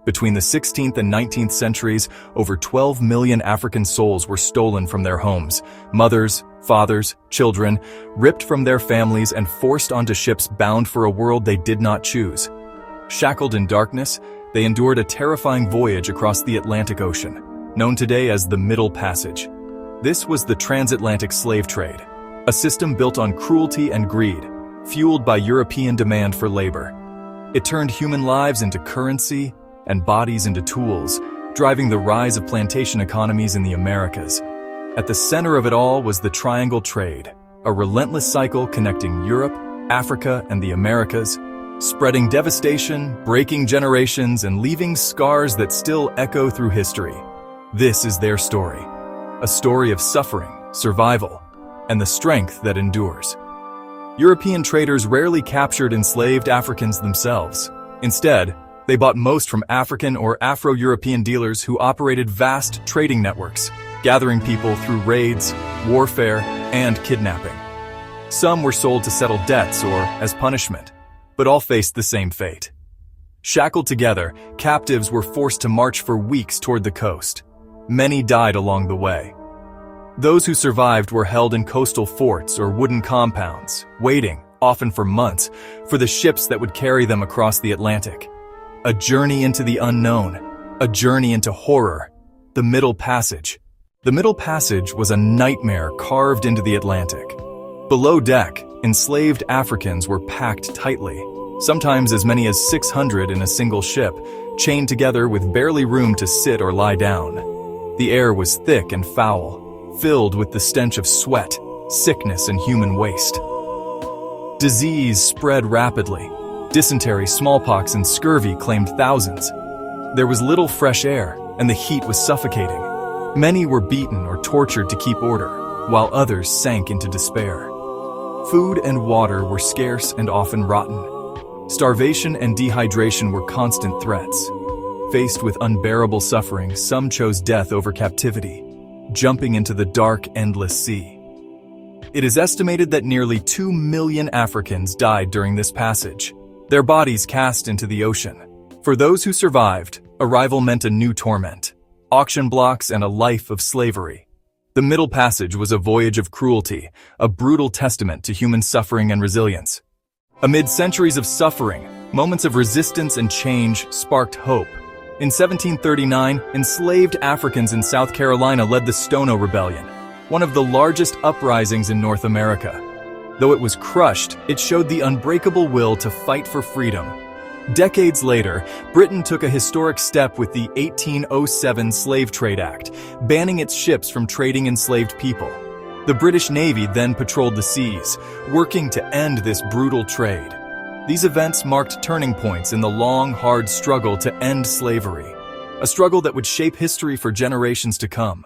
Between the 16th and 19th centuries, over 12 million African souls were stolen from their homes. Mothers, fathers, children, ripped from their families and forced onto ships bound for a world they did not choose. Shackled in darkness, they endured a terrifying voyage across the Atlantic Ocean, known today as the Middle Passage. This was the transatlantic slave trade, a system built on cruelty and greed, fueled by European demand for labor. It turned human lives into currency and bodies into tools, driving the rise of plantation economies in the Americas. At the center of it all was the Triangle Trade, a relentless cycle connecting Europe, Africa, and the Americas, spreading devastation, breaking generations, and leaving scars that still echo through history. This is their story, a story of suffering, survival, and the strength that endures. European traders rarely captured enslaved Africans themselves. Instead, they bought most from African or Afro-European dealers who operated vast trading networks, gathering people through raids, warfare, and kidnapping. Some were sold to settle debts or as punishment, but all faced the same fate. Shackled together, captives were forced to march for weeks toward the coast. Many died along the way. Those who survived were held in coastal forts or wooden compounds, waiting, often for months, for the ships that would carry them across the Atlantic. A journey into the unknown, a journey into horror, the Middle Passage. The Middle Passage was a nightmare carved into the Atlantic. Below deck, enslaved Africans were packed tightly, sometimes as many as 600 in a single ship, chained together with barely room to sit or lie down. The air was thick and foul, filled with the stench of sweat, sickness, and human waste. Disease spread rapidly. Dysentery, smallpox, and scurvy claimed thousands. There was little fresh air, and the heat was suffocating. Many were beaten or tortured to keep order, while others sank into despair. Food and water were scarce and often rotten. Starvation and dehydration were constant threats. Faced with unbearable suffering, some chose death over captivity, jumping into the dark, endless sea. It is estimated that nearly 2 million Africans died during this passage, their bodies cast into the ocean. For those who survived, arrival meant a new torment, auction blocks and a life of slavery. The Middle Passage was a voyage of cruelty, a brutal testament to human suffering and resilience. Amid centuries of suffering, moments of resistance and change sparked hope. In 1739, enslaved Africans in South Carolina led the Stono Rebellion, one of the largest uprisings in North America. Though it was crushed, it showed the unbreakable will to fight for freedom. Decades later, Britain took a historic step with the 1807 Slave Trade Act, banning its ships from trading enslaved people. The British Navy then patrolled the seas, working to end this brutal trade. These events marked turning points in the long, hard struggle to end slavery, a struggle that would shape history for generations to come.